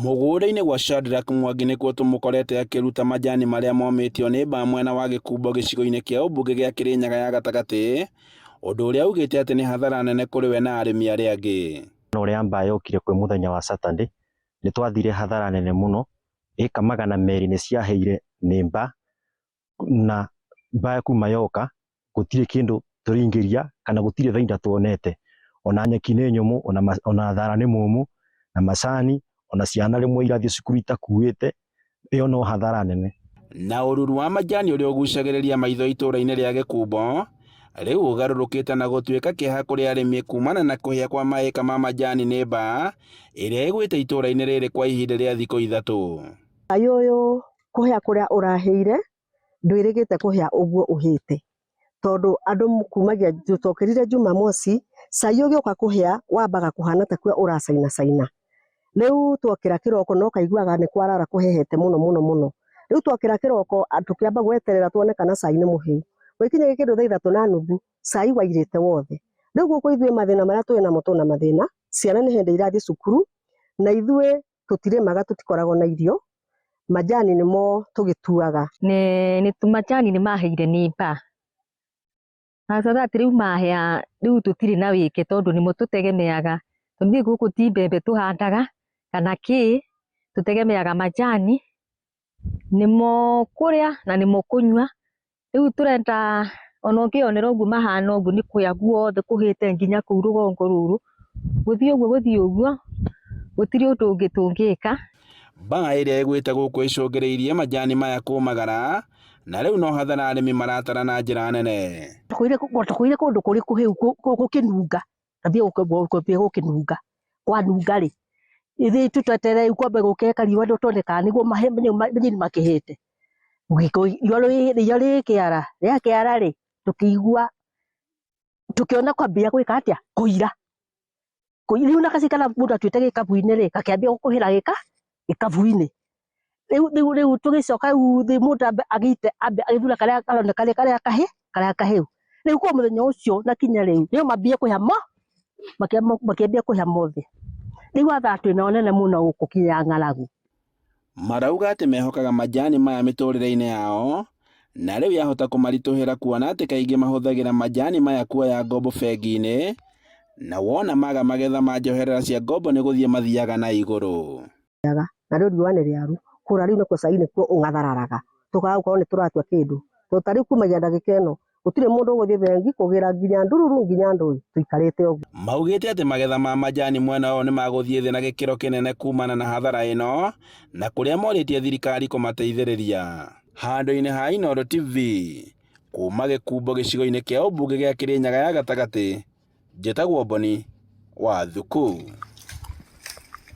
Mũgũnda-inĩ gwa Shadrack Mwangi nĩkuo tũmũkorete akĩruta majani marĩa momĩtio nĩ mbaa mwena wa Gĩkumbo gĩcigo-inĩ kĩa ũmbunge gĩa Kĩrĩnyaga ya gatagatĩ, ũndũ ũrĩa augĩte atĩ nĩ hathara nene kũrĩ we na arĩmi arĩa angĩ. Ũrĩa mbaa yokire kwĩ mũthenya wa Saturday nĩ twathire hathara nene mũno, ĩka 200 nĩ ciahĩire nĩ mbaa, na mbaa kuma yoka gũtirĩ kĩndũ tũrĩingĩria kana gũtirĩ bainda tuonete, ona nyeki nĩ nyũmũ, ona thara nĩ mũmũ, na macani ona ciana rĩmwe irathiĩ cukuru itakuĩte, ĩyo no hathara nene. Na ũruru wa majani ũrĩa ũgucagĩrĩria maitho itũũra-inĩ rĩa Gĩkumbo rĩu ũgarũrũkĩte na gũtuĩka kĩeha kũrĩ arĩmi kumana na kũhĩa kwa maĩka ma majani nĩ mbaa ĩrĩa ĩgwĩte itũũra-inĩ rĩrĩ kwa ihinda rĩa thikũ 3. Cai ũyũ kũhĩa kũrĩa ũrahĩire ndwĩrĩgĩte kũhĩa ũguo ũhĩte, tondũ andũ kumagia tũtokĩrire Jumamosi, cai ũgĩũka kũhĩa wambaga kũhana ta kwa ũracainacaina. Rĩu twokĩra kĩroko no kaiguaga nĩ kwarara kũhehete mũno mũno mũno. Rĩu twokĩra kĩroko tũkĩamba gweterera tuone kana cai nĩ mũhĩu. Gwakinya kĩndũ thaa 3:30 cai wairĩte wothe. Rĩu gũkũ ithuĩ mathĩna marĩa twĩ namo tũna mathĩna, ciana nĩ hĩndĩ irathiĩ cukuru, na ithuĩ tũtirĩmaga tũtikoragwo na irio, majani nĩmo tũgĩtuaga. Nĩ majani nĩ mahĩire nĩ mbaa. Na sasa rĩu mahĩa rĩu tũtirĩ na wĩke tondũ nĩmo tũtegemeaga. Tũthiĩ gũkũ ti mbembe tũhandaga kana kĩ, tũtegemeaga majani nĩmo kũrĩa na nĩmo kũnyua. Rĩu tũrenda ona ũngĩonera ũguo mahana ũguo nĩ kũhĩa guothe kũhĩte nginya kũu rũgongo rũrũ. Gũthiĩ ũguo gũtirĩ ũndũ ũngĩ tũngĩka. Mbaa ĩrĩa ĩgwĩte gũkũ ĩcũngĩrĩirie majani maya kũmagara, na rĩu no hathara arĩmi maratara na njĩra nene. Tũkũire kũndũ kũrĩ kũhĩu gũkĩnunga, tathiĩ gũkĩnunga, kwanunga rĩ, ithuĩ tũtetereire kwambe gũkeka riũa tũtoneka nĩguo manyeni makĩhĩte. Riũa rĩkĩara rĩ, tũkĩigua tũkĩona kwambia gwĩka atĩa, kũira. Rĩu nakaci kana mũndũ atuĩte gĩkabũ-inĩ rĩ, gakĩambia gũkũhĩra gĩkabũ-inĩ. Rĩu tũgĩcoka thĩ mũndũ agĩthura karĩa karoneka karĩa kahĩu. Rĩu kwa mũthenya ũcio na kinya rĩu nĩo mambia kũhĩa makĩambia kũhĩa mothe. Rĩu hathara twĩnayo nene mũno gũkũ kinya ng'aragu. Marauga atĩ mehokaga majani maya mĩtũrĩre-inĩ yao, na rĩu yahota kũmaritũhĩra kuona atĩ kaingĩ mahũthagĩra majani maya kuoya ngombo bengi-inĩ, na wona maga magetha ma njoherera cia ngombo nĩ gũthiĩ mathiaga na igũrũ. Na rĩu riũa nĩ rĩaru, kũra rĩu nakuo cai nĩkuo ũngathararaga, tũkaga gũkorwo nĩ tũratua kĩndũ. Tondũ ta rĩu kumagia ndagĩka ĩno gũtirĩ mũndũ ũgũthiĩ bengi kũgĩra nginya ndururu nginya ndũĩ, tũikarĩte ũguo. Maugĩte atĩ magetha ma majani mwena ũyũ nĩ magũthiĩ thĩ na gĩkĩro kĩnene kumana na hathara ĩno, na kũrĩa morĩtie thirikari kũmateithĩrĩria. Handũ-inĩ ha Inooro TV, kuma Gĩkumbo gĩcigo-inĩ kĩa ũmbunge gĩa Kĩrĩnyaga ya gatagatĩ, njĩtagwo Boni wa Thuku.